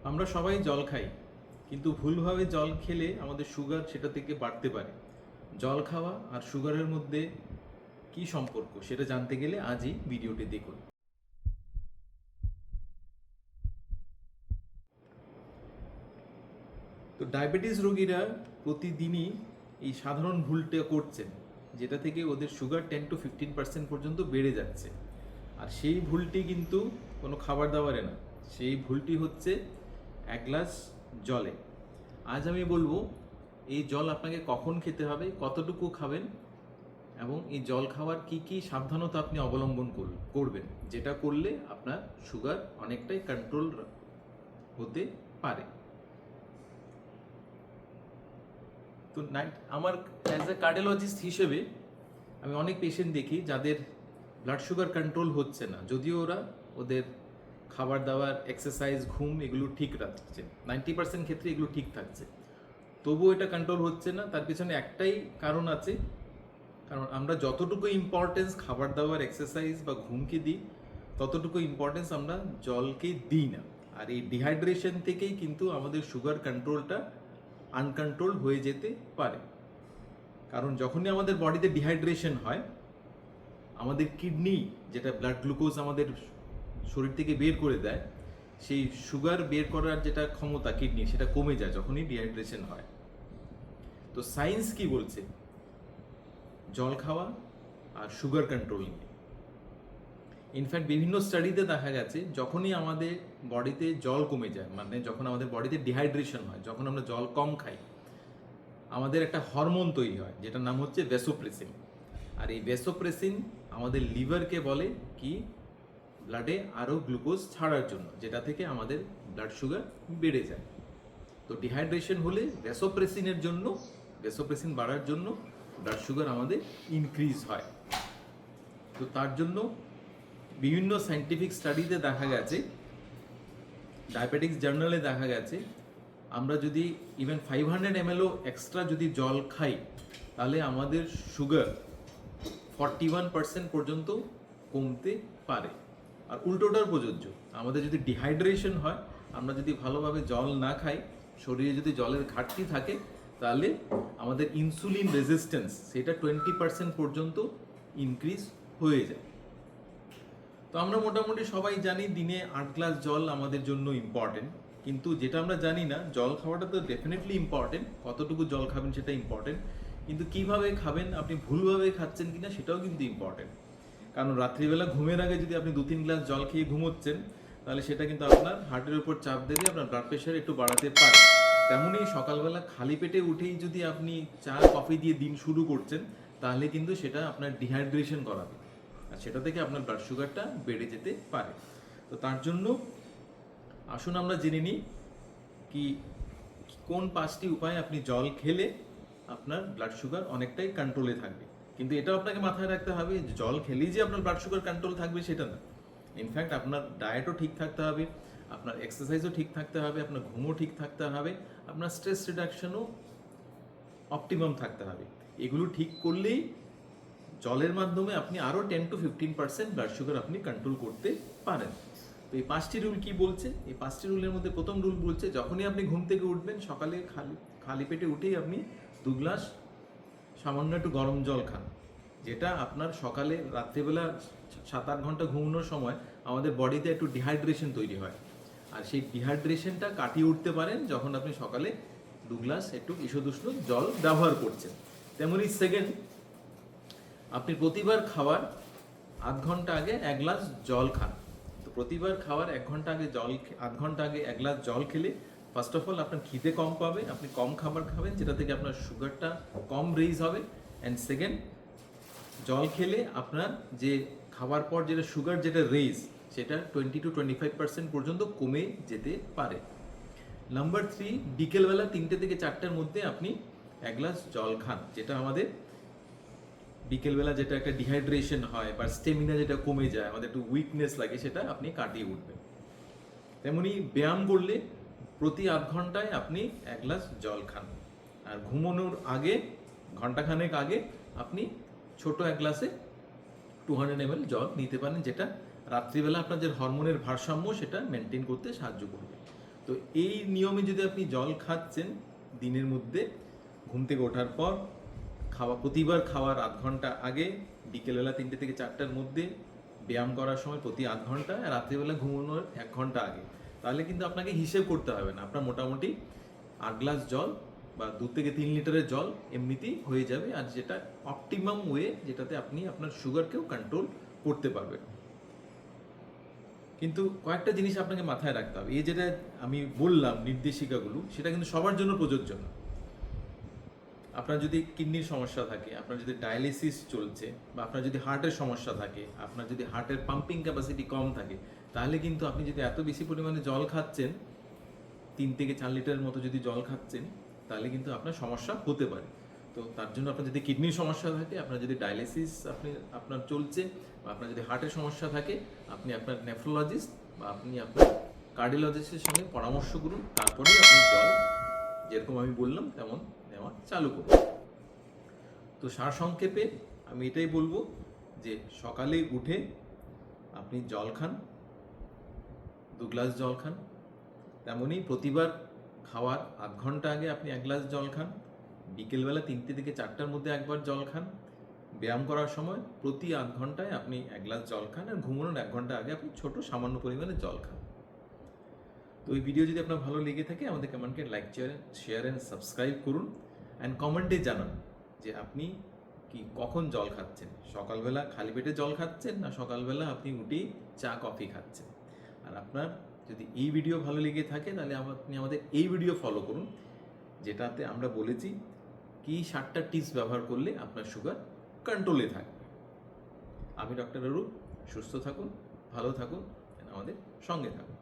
আমরা সবাই জল খাই, কিন্তু ভুলভাবে জল খেলে আমাদের সুগার সেটা থেকে বাড়তে পারে। জল খাওয়া আর সুগারের মধ্যে কি সম্পর্ক সেটা জানতে গেলে আজই ভিডিওটি দেখুন। তো ডায়াবেটিস রোগীরা প্রতিদিনই এই সাধারণ ভুলটা করছেন, যেটা থেকে ওদের সুগার 10-15% পর্যন্ত বেড়ে যাচ্ছে। আর সেই ভুলটি কিন্তু কোনো খাবার দাবারে না, সেই ভুলটি হচ্ছে এক গ্লাস জলে। আজ আমি বলবো এই জল আপনাকে কখন খেতে হবে, কতটুকু খাবেন, এবং এই জল খাওয়ার কি কি সাবধানতা আপনি অবলম্বন করবেন, যেটা করলে আপনার সুগার অনেকটাই কন্ট্রোল হতে পারে। তো আমার অ্যাজ এ কার্ডিওলজিস্ট হিসেবে আমি অনেক পেশেন্ট দেখি যাদের ব্লাড সুগার কন্ট্রোল হচ্ছে না, যদিও ওরা ওদের খাবার দাবার, এক্সারসাইজ, ঘুম এগুলো ঠিক রাখছে, 90% ক্ষেত্রে এগুলো ঠিক থাকছে, তবুও এটা কন্ট্রোল হচ্ছে না। তার পিছনে একটাই কারণ আছে, কারণ আমরা যতটুকু ইম্পর্টেন্স খাবার দাবার, এক্সারসাইজ বা ঘুমকে দিই, ততটুকু ইম্পর্টেন্স আমরা জলকে দিই না। আর এই ডিহাইড্রেশন থেকেই কিন্তু আমাদের সুগার কন্ট্রোলটা আনকন্ট্রোল হয়ে যেতে পারে। কারণ যখনই আমাদের বডিতে ডিহাইড্রেশন হয়, আমাদের কিডনি যেটা ব্লাড গ্লুকোজ আমাদের শরীর থেকে বের করে দেয়, সেই সুগার বের করার যেটা ক্ষমতা কিডনি, সেটা কমে যায় যখনই ডিহাইড্রেশন হয়। তো সায়েন্স কি বলছে জল খাওয়া আর সুগার কন্ট্রোল নিয়ে? ইনফ্যাক্ট বিভিন্ন স্টাডিতে দেখা গেছে যখনই আমাদের বডিতে জল কমে যায়, মানে যখন আমাদের বডিতে ডিহাইড্রেশন হয়, যখন আমরা জল কম খাই, আমাদের একটা হরমোন তৈরি হয় যেটার নাম হচ্ছে ভ্যাসোপ্রেসিন। আর এই ভ্যাসোপ্রেসিন আমাদের লিভারকে বলে কি ব্লাডে আরও গ্লুকোজ ছাড়ার জন্য, যেটা থেকে আমাদের ব্লাড সুগার বেড়ে যায়। তো ডিহাইড্রেশন হলে ভ্যাসোপ্রেসিন বাড়ার জন্য ব্লাড সুগার আমাদের ইনক্রিজ হয়। তো তার জন্য বিভিন্ন সায়েন্টিফিক স্টাডিতে দেখা গেছে, ডায়াবেটিক্স জার্নালে দেখা গেছে, আমরা যদি ইভেন 500 ml এক্সট্রা যদি জল খাই, তাহলে আমাদের সুগার 41% পর্যন্ত কমতে পারে। আর উল্টোটার প্রযোজ্য, আমাদের যদি ডিহাইড্রেশন হয়, আমরা যদি ভালোভাবে জল না খাই, শরীরে যদি জলের ঘাটতি থাকে, তাহলে আমাদের ইনসুলিন রেজিস্ট্যান্স সেটা 20% পর্যন্ত ইনক্রিজ হয়ে যায়। তো আমরা মোটামুটি সবাই জানি দিনে 8 গ্লাস জল আমাদের জন্য ইম্পর্টেন্ট, কিন্তু যেটা আমরা জানি না, জল খাওয়াটা তো ডেফিনেটলি ইম্পর্টেন্ট, কতটুকু জল খাবেন সেটা ইম্পর্টেন্ট, কিন্তু কিভাবে খাবেন, আপনি ভুলভাবে খাচ্ছেন কিনা সেটাও কিন্তু ইম্পর্টেন্ট। কারণ রাত্রিবেলা ঘুমের আগে যদি আপনি 2-3 গ্লাস জল খেয়ে ঘুমোচ্ছেন, তাহলে সেটা কিন্তু আপনার হার্টের উপর চাপ দেবে, আপনার ব্লাড প্রেশার একটু বাড়াতে পারে। তেমনই সকালবেলা খালি পেটে উঠেই যদি আপনি চা কফি দিয়ে দিন শুরু করছেন, তাহলে কিন্তু সেটা আপনার ডিহাইড্রেশন করাবে, আর সেটা থেকে আপনার ব্লাড সুগারটা বেড়ে যেতে পারে। তো তার জন্য আসুন আমরা জেনে নিই কি কোন 5টি উপায় আপনি জল খেলে আপনার ব্লাড সুগার অনেকটাই কন্ট্রোলে থাকবে। কিন্তু এটাও আপনাকে মাথায় রাখতে হবে, জল খেলেই যে আপনার ব্লাড সুগার কন্ট্রোল থাকবে সেটা না। ইনফ্যাক্ট আপনার ডায়েটও ঠিক থাকতে হবে, আপনার এক্সারসাইজও ঠিক থাকতে হবে, আপনার ঘুমও ঠিক থাকতে হবে, আপনার স্ট্রেস রিডাকশনও অপটিমাম থাকতে হবে। এগুলো ঠিক করলেই জলের মাধ্যমে আপনি আরও 10-15% ব্লাড সুগার আপনি কন্ট্রোল করতে পারেন। তো এই 5টি রুল কি বলছে? এই 5টি রুলের মধ্যে প্রথম রুল বলছে, যখনই আপনি ঘুম থেকে উঠবেন, সকালে খালি পেটে উঠেই আপনি 2 গ্লাস সামান্য একটু গরম জল খান। যেটা আপনার সকালে, রাত্রিবেলা 7-8 ঘন্টা ঘুমানোর সময় আমাদের বডিতে একটু ডিহাইড্রেশন তৈরি হয়, আর সেই ডিহাইড্রেশনটা কাটিয়ে উঠতে পারেন যখন আপনি সকালে 2 গ্লাস একটু ঈষদুষ্ণ জল ব্যবহার করছেন। তেমনি সেকেন্ড, আপনি প্রতিবার খাওয়ার আধ ঘন্টা আগে 1 গ্লাস জল খান। তো প্রতিবার খাওয়ার 1 ঘন্টা আগে আধ ঘন্টা আগে 1 গ্লাস জল খেলে ফার্স্ট অফ অল আপনার খিদে কম পাবে, আপনি কম খাবার খাবেন, যেটা থেকে আপনার সুগারটা কম রেইজ হবে। অ্যান্ড সেকেন্ড, জল খেলে আপনার যে খাবার পর যেটা সুগার যেটা রেইজ, সেটা 20-25% পর্যন্ত কমে যেতে পারে। নাম্বার 3, বিকেলবেলা 3টে থেকে 4টের মধ্যে আপনি 1 গ্লাস জল খান, যেটা আমাদের বিকেলবেলা যেটা একটা ডিহাইড্রেশন হয় বা স্টেমিনা যেটা কমে যায়, আমাদের একটু উইকনেস লাগে, সেটা আপনি কাটিয়ে উঠবেন। তেমনি ব্যায়াম করলে প্রতি আধ ঘন্টায় আপনি 1 গ্লাস জল খান। আর ঘুমানোর আগে, ঘন্টাখানেক আগে, আপনি ছোট 1 গ্লাসে 200 ml জল নিতে পারেন, যেটা রাত্রিবেলা আপনার যে হরমোনের ভারসাম্য সেটা মেনটেন করতে সাহায্য করবে। তো এই নিয়মে যদি আপনি জল খাচ্ছেন দিনের মধ্যে, ঘুম থেকে ওঠার পর, প্রতিবার খাওয়ার আধ ঘন্টা আগে, বিকেলবেলা 3টে থেকে 4টার মধ্যে, ব্যায়াম করার সময় প্রতি আধ ঘন্টা, আর রাত্রিবেলা ঘুমানোর 1 ঘন্টা আগে, তাহলে কিন্তু আপনাকে হিসেব করতে হবে না, আপনার মোটামুটি 8 গ্লাস জল বা 2 থেকে 3 লিটারের জল এমনিতেই হয়ে যাবে, আর যেটা অপটিমাম ওয়ে, যেটাতে আপনি আপনার সুগারকেও কন্ট্রোল করতে পারবেন। কিন্তু কয়েকটা জিনিস আপনাকে মাথায় রাখতে হবে, এই যেটা আমি বললাম নির্দেশিকাগুলো, সেটা কিন্তু সবার জন্য প্রযোজ্য না। আপনার যদি কিডনির সমস্যা থাকে, আপনার যদি ডায়ালিসিস চলছে, বা আপনার যদি হার্টের সমস্যা থাকে, আপনার যদি হার্টের পাম্পিং ক্যাপাসিটি কম থাকে, তাহলে কিন্তু আপনি যদি এত বেশি পরিমাণে জল খাচ্ছেন, 3 থেকে 4 লিটারের মতো যদি জল খাচ্ছেন, তাহলে কিন্তু আপনার সমস্যা হতে পারে। তো তার জন্য আপনার যদি কিডনির সমস্যা থাকে, আপনার যদি ডায়ালিসিস আপনার চলছে, বা আপনার যদি হার্টের সমস্যা থাকে, আপনি আপনার নেফ্রোলজিস্ট বা আপনি আপনার কার্ডিওলজিস্টের সঙ্গে পরামর্শ করুন, তারপরেই আপনি জল যেরকম আমি বললাম তেমন নেওয়া চালু করুন। তো সারসংক্ষেপে আমি এটাই বলবো যে সকালে উঠে আপনি জল খান, 2 গ্লাস জল খান, তেমনই প্রতিবার খাওয়ার আধ ঘন্টা আগে আপনি 1 গ্লাস জল খান, বিকেলবেলা 3টে থেকে 4টার মধ্যে একবার জল খান, ব্যায়াম করার সময় প্রতি আধ ঘন্টায় আপনি 1 গ্লাস জল খান, আর ঘুমানোর 1 ঘন্টা আগে আপনি ছোট সামান্য পরিমাণে জল খান। তো এই ভিডিও যদি আপনার ভালো লেগে থাকে, আমাদের কমেন্টকে লাইক, শেয়ার অ্যান্ড সাবস্ক্রাইব করুন, অ্যান্ড কমেন্টে জানান যে আপনি কখন জল খাচ্ছেন, সকালবেলা খালি পেটে জল খাচ্ছেন, না সকালবেলা আপনি উঠেই চা কফি খাচ্ছেন। আর আপনার যদি এই ভিডিও ভালো লেগে থাকে, তাহলে আপনি আমাদের এই ভিডিও ফলো করুন, যেটাতে আমরা বলেছি 7টা টিপস ব্যবহার করলে আপনার সুগার কন্ট্রোলে থাকবে। আমি ডক্টর অরূপ, সুস্থ থাকুন, ভালো থাকুন, আমাদের সঙ্গে থাকুন।